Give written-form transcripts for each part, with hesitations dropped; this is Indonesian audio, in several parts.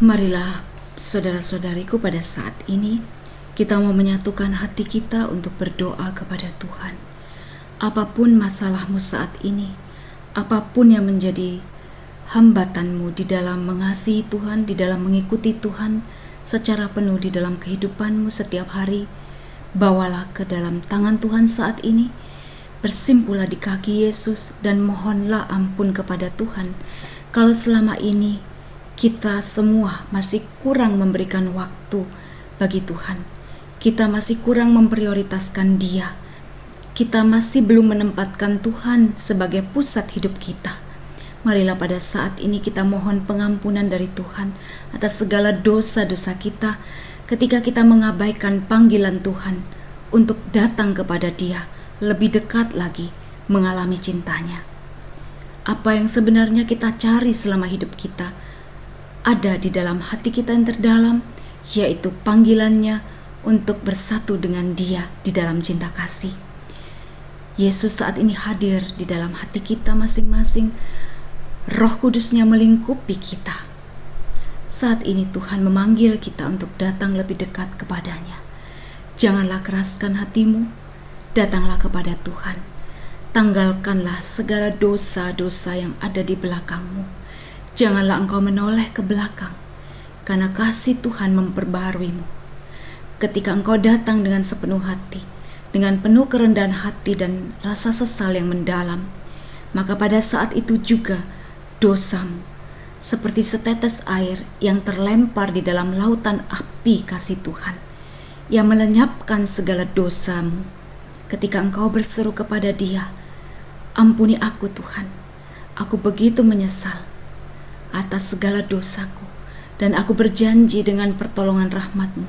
Marilah saudara-saudariku, pada saat ini kita mau menyatukan hati kita untuk berdoa kepada Tuhan. Apapun masalahmu saat ini, apapun yang menjadi hambatanmu di dalam mengasihi Tuhan, di dalam mengikuti Tuhan secara penuh di dalam kehidupanmu setiap hari, bawalah ke dalam tangan Tuhan saat ini. Bersimpulah di kaki Yesus dan mohonlah ampun kepada Tuhan kalau selama ini kita semua masih kurang memberikan waktu bagi Tuhan. Kita masih kurang memprioritaskan Dia. Kita masih belum menempatkan Tuhan sebagai pusat hidup kita. Marilah pada saat ini kita mohon pengampunan dari Tuhan atas segala dosa-dosa kita ketika kita mengabaikan panggilan Tuhan untuk datang kepada Dia lebih dekat lagi, mengalami cintanya. Apa yang sebenarnya kita cari selama hidup kita ada di dalam hati kita yang terdalam, yaitu panggilannya untuk bersatu dengan Dia di dalam cinta kasih. Yesus saat ini hadir di dalam hati kita masing-masing. Roh Kudus-Nya melingkupi kita. Saat ini Tuhan memanggil kita untuk datang lebih dekat kepadanya. Janganlah keraskan hatimu, datanglah kepada Tuhan. Tanggalkanlah segala dosa-dosa yang ada di belakangmu. Janganlah engkau menoleh ke belakang, karena kasih Tuhan memperbaharuimu. Ketika engkau datang dengan sepenuh hati, dengan penuh kerendahan hati dan rasa sesal yang mendalam, maka pada saat itu juga dosamu seperti setetes air yang terlempar di dalam lautan api kasih Tuhan, yang melenyapkan segala dosamu. Ketika engkau berseru kepada Dia, "Ampuni aku Tuhan, aku begitu menyesal atas segala dosaku, dan aku berjanji dengan pertolongan rahmat-Mu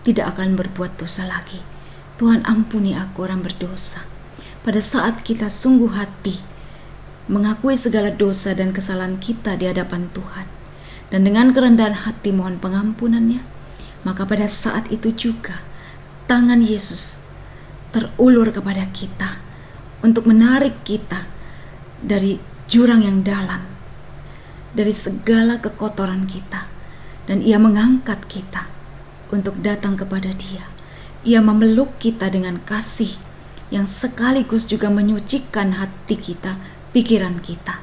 tidak akan berbuat dosa lagi. Tuhan, ampuni aku orang berdosa." Pada saat kita sungguh hati mengakui segala dosa dan kesalahan kita di hadapan Tuhan, dan dengan kerendahan hati mohon pengampunannya, maka pada saat itu juga tangan Yesus terulur kepada kita untuk menarik kita dari jurang yang dalam, dari segala kekotoran kita, dan Ia mengangkat kita untuk datang kepada Dia. Ia memeluk kita dengan kasih yang sekaligus juga menyucikan hati kita, pikiran kita.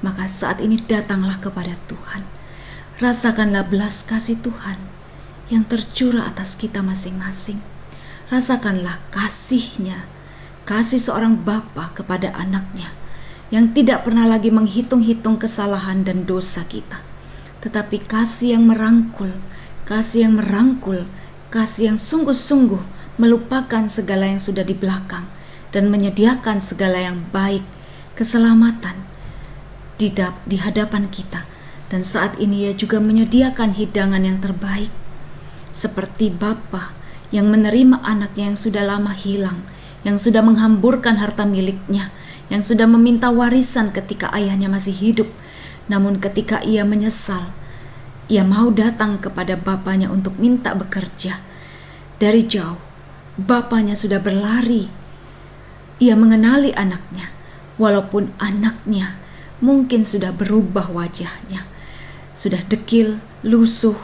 Maka saat ini datanglah kepada Tuhan. Rasakanlah belas kasih Tuhan yang tercurah atas kita masing-masing. Rasakanlah kasih-Nya, kasih seorang bapa kepada anaknya, yang tidak pernah lagi menghitung-hitung kesalahan dan dosa kita, tetapi kasih yang merangkul, kasih yang sungguh-sungguh melupakan segala yang sudah di belakang dan menyediakan segala yang baik, keselamatan di hadapan kita. Dan saat ini Ia juga menyediakan hidangan yang terbaik, seperti Bapa yang menerima anaknya yang sudah lama hilang, yang sudah menghamburkan harta miliknya, yang sudah meminta warisan ketika ayahnya masih hidup. Namun ketika ia menyesal, ia mau datang kepada bapaknya untuk minta bekerja. Dari jauh, bapaknya sudah berlari. Ia mengenali anaknya, walaupun anaknya mungkin sudah berubah wajahnya, sudah dekil, lusuh,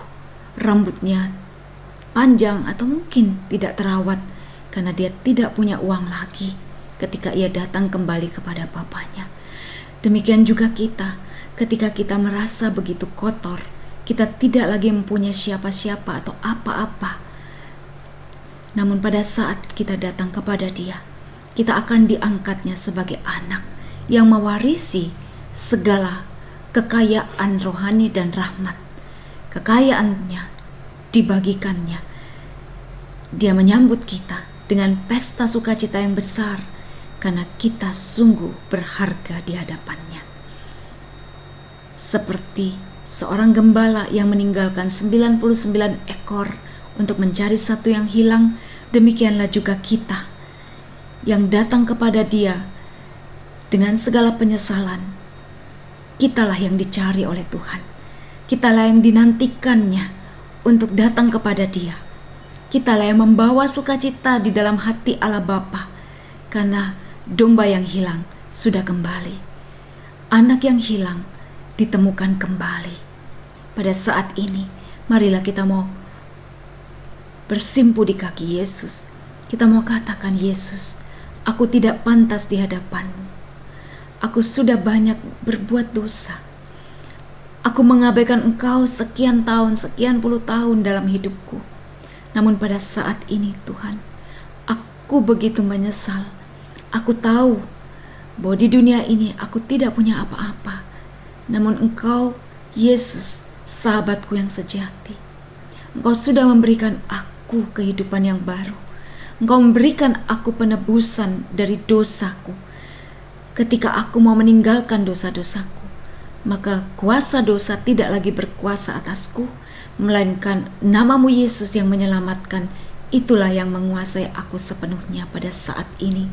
rambutnya panjang atau mungkin tidak terawat karena dia tidak punya uang lagi. Ketika ia datang kembali kepada bapaknya. Demikian juga kita, ketika kita merasa begitu kotor, kita tidak lagi mempunyai siapa-siapa atau apa-apa. Namun pada saat kita datang kepada Dia, kita akan diangkatnya sebagai anak yang mewarisi segala kekayaan rohani dan rahmat. Kekayaannya dibagikannya. Dia menyambut kita dengan pesta sukacita yang besar, karena kita sungguh berharga di hadapannya. Seperti seorang gembala yang meninggalkan 99 ekor untuk mencari satu yang hilang, demikianlah juga kita yang datang kepada Dia dengan segala penyesalan. Kitalah yang dicari oleh Tuhan. Kitalah yang dinantikannya untuk datang kepada Dia. Kitalah yang membawa sukacita di dalam hati Allah Bapa, karena domba yang hilang sudah kembali. Anak yang hilang ditemukan kembali. pada saat ini, marilah kita mau bersimpu di kaki Yesus. Kita mau katakan, Yesus, aku tidak pantas di hadapan-Mu. Aku sudah banyak berbuat dosa. Aku mengabaikan Engkau sekian tahun, sekian puluh tahun dalam hidupku. Namun pada saat ini Tuhan, aku begitu menyesal. Aku tahu bahwa di dunia ini aku tidak punya apa-apa. Namun Engkau, Yesus, sahabatku yang sejati, Engkau sudah memberikan aku kehidupan yang baru. Engkau memberikan aku penebusan dari dosaku. Ketika aku mau meninggalkan dosa-dosaku, maka kuasa dosa tidak lagi berkuasa atasku, melainkan nama-Mu Yesus yang menyelamatkan. Itulah yang menguasai aku sepenuhnya pada saat ini.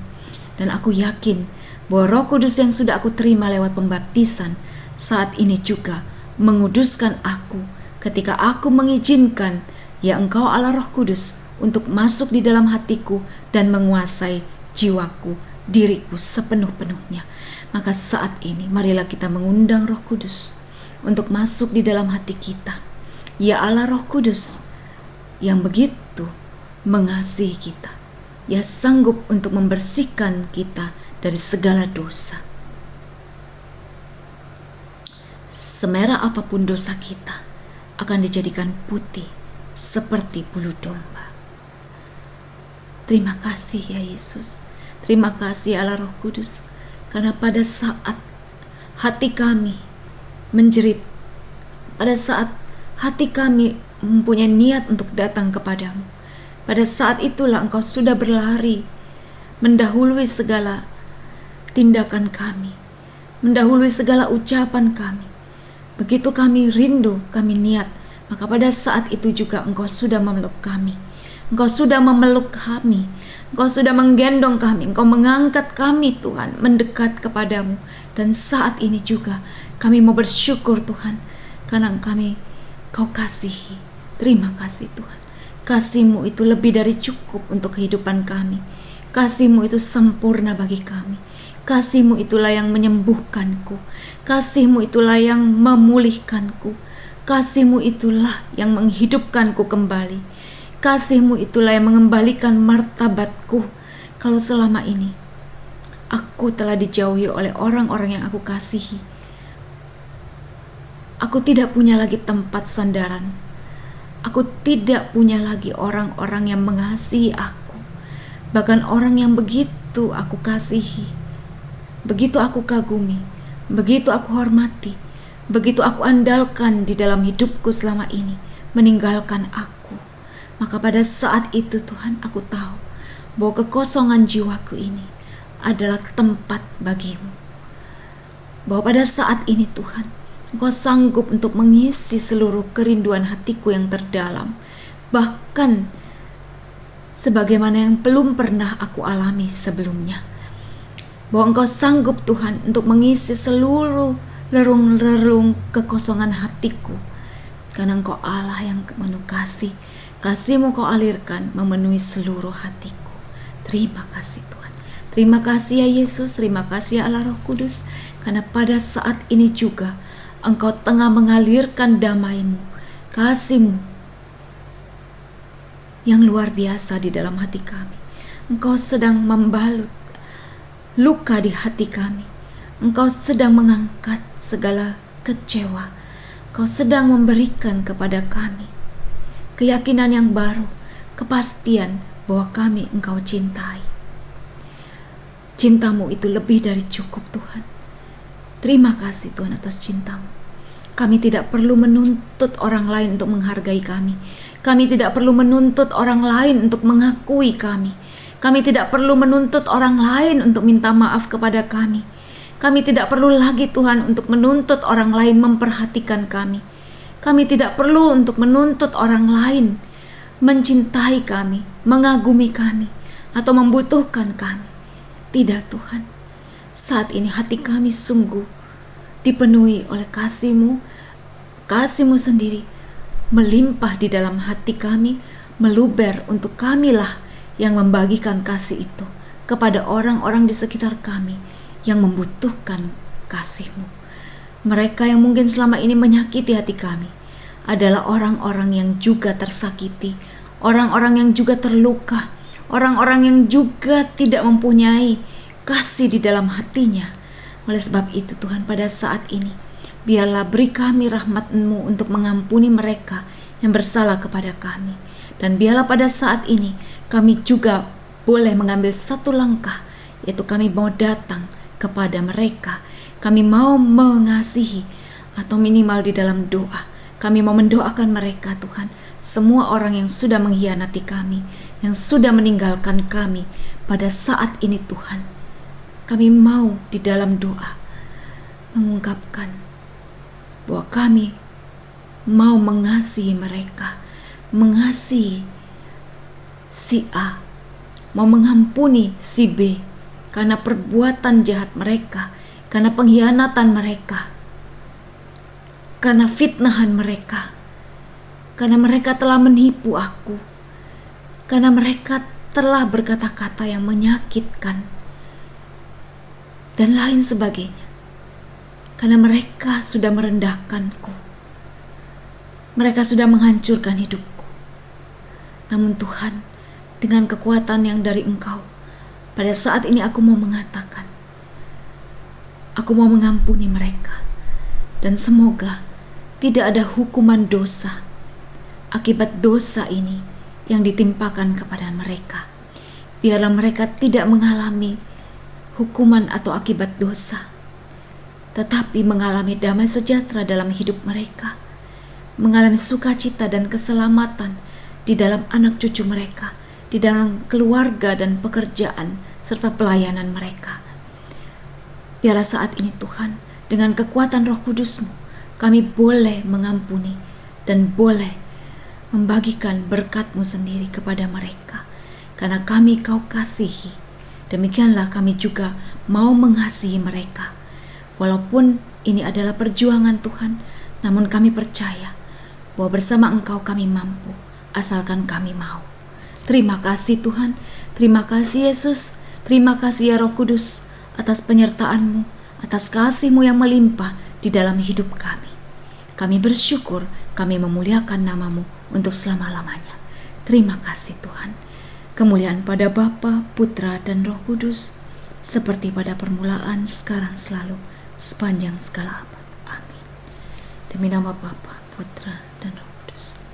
Dan aku yakin bahwa Roh Kudus yang sudah aku terima lewat pembaptisan saat ini juga menguduskan aku ketika aku mengizinkan, ya Engkau Allah Roh Kudus, untuk masuk di dalam hatiku dan menguasai jiwaku, diriku sepenuh-penuhnya. Maka saat ini marilah kita mengundang Roh Kudus untuk masuk di dalam hati kita. Ya Allah Roh Kudus yang begitu mengasihi kita, ya sanggup untuk membersihkan kita dari segala dosa. Semerah apapun dosa kita akan dijadikan putih seperti bulu domba. Terima kasih ya Yesus. Terima kasih Allah Roh Kudus, karena pada saat hati kami menjerit, pada saat hati kami mempunyai niat untuk datang kepadamu, pada saat itulah Engkau sudah berlari mendahului segala tindakan kami, mendahului segala ucapan kami. Begitu kami rindu, kami niat, maka pada saat itu juga Engkau sudah memeluk kami. Engkau sudah memeluk kami, Engkau sudah menggendong kami, Engkau mengangkat kami Tuhan, mendekat kepadamu. Dan saat ini juga kami mau bersyukur Tuhan, karena kami Kau kasihi. Terima kasih Tuhan. Kasih-Mu itu lebih dari cukup untuk kehidupan kami. Kasih-Mu itu sempurna bagi kami. Kasih-Mu itulah yang menyembuhkanku. Kasih-Mu itulah yang memulihkanku. Kasih-Mu itulah yang menghidupkanku kembali. Kasih-Mu itulah yang mengembalikan martabatku. Kalau selama ini aku telah dijauhi oleh orang-orang yang aku kasihi, aku tidak punya lagi tempat sandaran. Aku tidak punya lagi orang-orang yang mengasihi aku. Bahkan orang yang begitu aku kasihi, begitu aku kagumi, begitu aku hormati, begitu aku andalkan di dalam hidupku selama ini, meninggalkan aku. Maka pada saat itu Tuhan, aku tahu bahwa kekosongan jiwaku ini adalah tempat bagi-Mu. Bahwa pada saat ini Tuhan, Engkau sanggup untuk mengisi seluruh kerinduan hatiku yang terdalam, bahkan sebagaimana yang belum pernah aku alami sebelumnya. Bahwa Engkau sanggup Tuhan untuk mengisi seluruh lerung-lerung kekosongan hatiku, karena Engkau Allah yang penuh kasih. Kasih-Mu Kau alirkan memenuhi seluruh hatiku. Terima kasih Tuhan. Terima kasih ya Yesus. Terima kasih ya Allah Roh Kudus, karena pada saat ini juga Engkau tengah mengalirkan damai-Mu, kasih-Mu yang luar biasa di dalam hati kami. Engkau sedang membalut luka di hati kami. Engkau sedang mengangkat segala kecewa. Engkau sedang memberikan kepada kami keyakinan yang baru, kepastian bahwa kami Engkau cintai. Cinta-Mu itu lebih dari cukup Tuhan. Terima kasih Tuhan atas cinta-Mu. Kami tidak perlu menuntut orang lain untuk menghargai kami. Kami tidak perlu menuntut orang lain untuk mengakui kami. Kami tidak perlu menuntut orang lain untuk minta maaf kepada kami. Kami tidak perlu lagi Tuhan untuk menuntut orang lain memperhatikan kami. Kami tidak perlu untuk menuntut orang lain mencintai kami, mengagumi kami, atau membutuhkan kami. Tidak Tuhan, saat ini hati kami sungguh dipenuhi oleh kasih-Mu. Kasih-Mu sendiri melimpah di dalam hati kami, meluber untuk kamilah yang membagikan kasih itu kepada orang-orang di sekitar kami yang membutuhkan kasih-Mu. Mereka yang mungkin selama ini menyakiti hati kami, adalah orang-orang yang juga tersakiti, orang-orang yang juga terluka, orang-orang yang juga tidak mempunyai kasih di dalam hatinya. Oleh sebab itu Tuhan, pada saat ini biarlah beri kami rahmat-Mu untuk mengampuni mereka yang bersalah kepada kami. Dan biarlah pada saat ini kami juga boleh mengambil satu langkah, yaitu kami mau datang kepada mereka. Kami mau mengasihi, atau minimal di dalam doa kami mau mendoakan mereka Tuhan. Semua orang yang sudah mengkhianati kami, yang sudah meninggalkan kami pada saat ini Tuhan, kami mau di dalam doa mengungkapkan bahwa kami mau mengasihi mereka, mengasihi si A, mau mengampuni si B karena perbuatan jahat mereka, karena pengkhianatan mereka, karena fitnahan mereka, karena mereka telah menipu aku, karena mereka telah berkata-kata yang menyakitkan dan lain sebagainya, karena mereka sudah merendahkanku, mereka sudah menghancurkan hidupku. Namun Tuhan, dengan kekuatan yang dari Engkau, pada saat ini aku mau mengatakan, aku mau mengampuni mereka, dan semoga tidak ada hukuman dosa akibat dosa ini yang ditimpakan kepada mereka. Biarlah mereka tidak mengalami hukuman atau akibat dosa, tetapi mengalami damai sejahtera dalam hidup mereka, mengalami sukacita dan keselamatan di dalam anak cucu mereka, di dalam keluarga dan pekerjaan serta pelayanan mereka. Biarlah saat ini Tuhan, dengan kekuatan Roh Kudus-Mu, kami boleh mengampuni dan boleh membagikan berkat-Mu sendiri kepada mereka. Karena kami Kau kasihi, demikianlah kami juga mau mengasihi mereka. Walaupun ini adalah perjuangan Tuhan, namun kami percaya bahwa bersama Engkau kami mampu, asalkan kami mau. Terima kasih Tuhan, terima kasih Yesus, terima kasih ya Roh Kudus atas penyertaan-Mu, atas kasih-Mu yang melimpah di dalam hidup kami. Kami bersyukur, kami memuliakan nama-Mu untuk selama-lamanya. Terima kasih Tuhan. Kemuliaan pada Bapa, Putra, dan Roh Kudus, seperti pada permulaan, sekarang, selalu, sepanjang segala abad. Amin. Demi nama Bapa, Putra, dan Roh Kudus.